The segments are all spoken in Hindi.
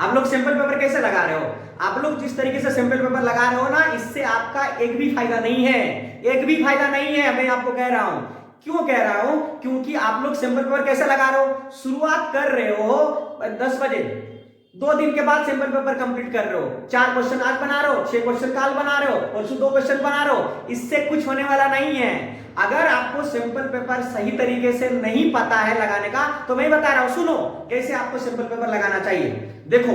आप लोग सिंपल पेपर कैसे लगा रहे हो? आप लोग जिस तरीके से सिंपल पेपर लगा रहे हो ना, इससे आपका एक भी फायदा नहीं है, एक भी फायदा नहीं है। मैं आपको कह रहा हूं, क्यों कह रहा हूं? क्योंकि आप लोग सिंपल पेपर कैसे लगा रहे हो? शुरुआत कर रहे हो 10 बजे, 2 दिन के बाद सिंपल पेपर कंप्लीट कर रहे हो। 4 क्वेश्चन आज बना रहे हो, 6 क्वेश्चन काल बना रहे हो, परसों 2 क्वेश्चन बना रहे हो। इससे कुछ होने वाला नहीं है। अगर आपको सिंपल पेपर सही तरीके से नहीं पता है लगाने का, तो मैं बता रहा हूं, सुनो कैसे आपको सिंपल पेपर लगाना चाहिए। देखो,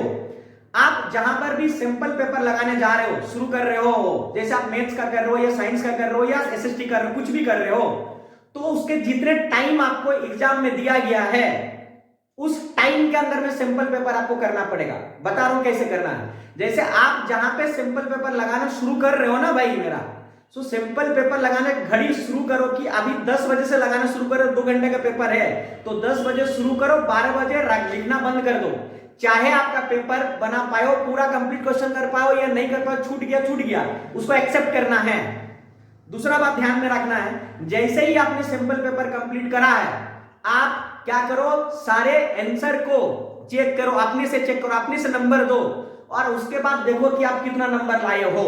आप जहां पर भी सिंपल पेपर लगाने जा रहे हो, शुरू कर रहे हो, जैसे आप मैथ्स का कर रहे हो या साइंस का कर रहे हो या एसएसटी कर रहे हो, कुछ भी कर रहे हो, तो उसके जितने टाइम आपको एग्जाम में दिया गया है, उस टाइम के अंदर में सिंपल पेपर आपको करना पड़ेगा। बता रहा हूं कैसे करना है। जैसे आप जहां पे सिंपल पेपर लगाना शुरू कर रहे हो ना भाई मेरा, तो सिंपल पेपर लगाने घड़ी शुरू करो कि अभी 10 बजे से लगाना शुरू करो, 2 घंटे का पेपर है, तो 10 बजे शुरू करो, 12 बजे लिखना बंद कर दो। चाहे आपका पेपर बना पाओ, पूरा कंप्लीट क्वेश्चन कर पाओ या नहीं कर पाओ, छूट गया, उसको एक्सेप्ट करना है। दूसरा बात ध्यान में रखना है, जैसे ही आपने सिंपल पेपर कंप्लीट करा है, आप क्या करो, सारे आंसर को चेक करो, अपने से चेक करो, अपने से नंबर दो, और उसके बाद देखो कि आप कितना नंबर लाए हो।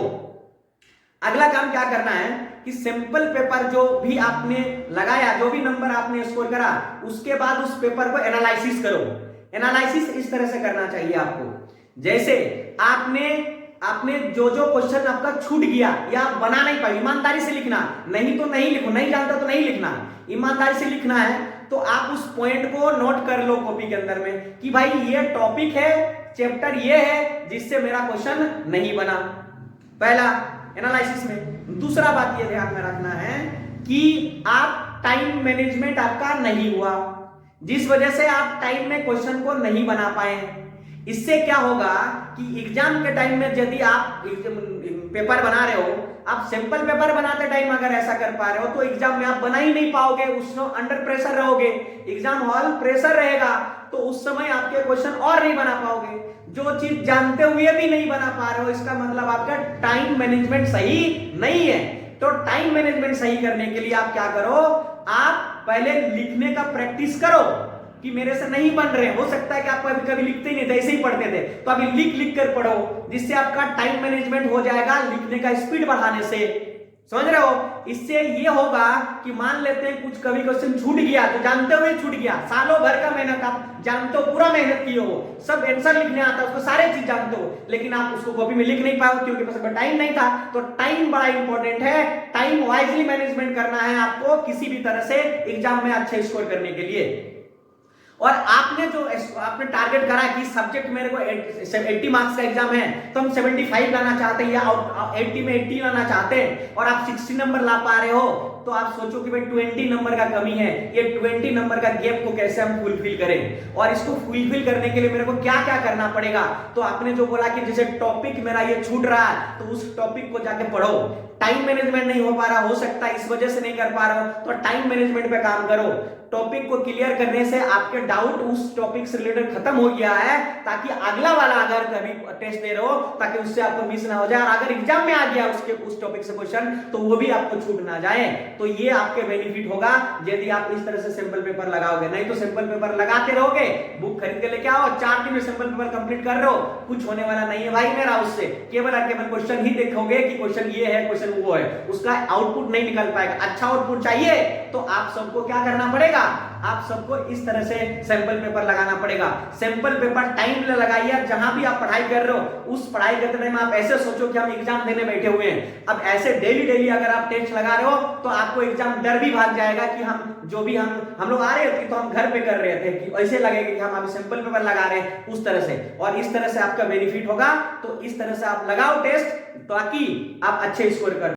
अगला काम क्या करना है कि सिंपल पेपर जो भी आपने लगाया, जो भी नंबर आपने स्कोर करा, उसके बाद उस पेपर को एनालिसिस करो। एनालिसिस इस तरह से करना चाहिए आपको, जैसे आपने जो क्वेश्चन आपका छूट गया या आप बना नहीं पाए, ईमानदारी से लिखना, नहीं तो नहीं लिखो, नहीं जानता तो नहीं लिखना, ईमानदारी से लिखना है। तो आप उस पॉइंट को नोट कर लो कॉपी के अंदर में कि भाई ये टॉपिक है, चैप्टर ये है जिससे मेरा क्वेश्चन नहीं बना, पहला एनालिसिस में। दूसरा बात ये ध्यान में रखना है कि आप टाइम मैनेजमेंट आपका नहीं हुआ, जिस वजह से आप टाइम में क्वेश्चन को नहीं बना पाए। इससे क्या होगा कि एग्जाम के टाइम में यदि आप पेपर बना रहे हो, आप सिंपल पेपर बनाते टाइम अगर ऐसा कर पा रहे हो, तो एग्जाम में आप बना ही नहीं पाओगे, उसमें अंडर प्रेशर रहोगे, एग्जाम हॉल प्रेशर रहेगा, तो उस समय आपके क्वेश्चन और नहीं बना पाओगे। जो चीज जानते हुए भी नहीं बना पा रहे हो, इसका मतलब आपका टाइम मैनेजमेंट सही नहीं है। तो टाइम मैनेजमेंट सही करने के लिए आप क्या करो, आप पहले लिखने का प्रैक्टिस करो कि मेरे से नहीं बन रहे। हो सकता है कि आप कभी लिखते ही नहीं थे, ऐसे ही पढ़ते थे, तो अभी लिख कर पढ़ो, जिससे आपका टाइम मैनेजमेंट हो जाएगा लिखने का स्पीड बढ़ाने से। समझ रहे हो? इससे ये होगा कि मान लेते हैं कुछ कभी क्वेश्चन छूट गया, तो जानते हुए छूट गया, सालों भर का मेहनत आप जानते हो, पूरा मेहनत किए हो, सब आंसर लिखने आता है, उसको सारे चीज जानते हो, लेकिन आप उसको कॉपी में लिख नहीं पाओ क्योंकि पास टाइम नहीं था। तो टाइम बड़ा इंपॉर्टेंट है, टाइम वाइजली मैनेजमेंट करना है आपको किसी भी तरह से एग्जाम में अच्छा स्कोर करने के लिए। और आपने टारगेट करा कि सब्जेक्ट मेरे को 80 मार्क्स का एग्जाम है, तो हम 75 लाना चाहते हैं या 80 में 80 लाना चाहते हैं, और आप 60 नंबर ला पा रहे हो, तो आप सोचो कि भाई 20 नंबर का कमी है, ये 20 नंबर का गैप को कैसे हम फुलफिल करें, और इसको फुलफिल करने के लिए मेरे को क्या क्या करना पड़ेगा। तो आपने जो बोला कि जैसे टॉपिक मेरा ये छूट रहा है, तो उस टॉपिक को जाके पढ़ो। टाइम मैनेजमेंट नहीं हो पा रहा, हो सकता है इस वजह से नहीं कर पा रहा हो, तो टाइम मैनेजमेंट पे काम करो। टॉपिक को क्लियर करने से आपके डाउट उस टॉपिक से रिलेटेड खत्म हो गया है, ताकि अगला वाला अगर कभी टेस्ट दे रहे हो, ताकि उससे आपको मिस ना हो जाए, और अगर एग्जाम में आ गया उस टॉपिक से क्वेश्चन, तो वो भी आपको छूट ना जाए। तो ये आपके बेनिफिट होगा यदि आप इस तरह से सिंपल पेपर लगाओगे। नहीं तो सिंपल पेपर लगाते रहोगे, बुक खरीद के लेके आओ, 4 दिन में सिंपल पेपर कंप्लीट कर रहे हो, कुछ होने वाला नहीं है भाई मेरा उससे। केवल और केवल क्वेश्चन ही देखोगे कि क्वेश्चन ये है, क्वेश्चन वो है, उसका आउटपुट नहीं निकल पाएगा। अच्छा आउटपुट चाहिए तो आप सबको क्या करना पड़ेगा, आप सबको इस तरह से सैंपल पेपर लगाना पड़ेगा। सैंपल पेपर टाइम लगाइए, जहां भी आप पढ़ाई कर रहे हो, उस पढ़ाई करते टाइम आप ऐसे सोचो कि हम एग्जाम देने बैठे हुए हैं। अब ऐसे डेली अगर आप टेस्ट लगा रहे हो, तो आपको एग्जाम डर भी भाग जाएगा कि हम लोग आ रहे थे तो हम घर पे कर रहे थे, कि ऐसे लगेगा कि हम अभी सैंपल पेपर लगा रहे हैं, उस तरह से। और इस तरह से आपका बेनिफिट होगा। तो इस तरह से आप लगाओ टेस्ट, ताकि आप अच्छे स्कोर कर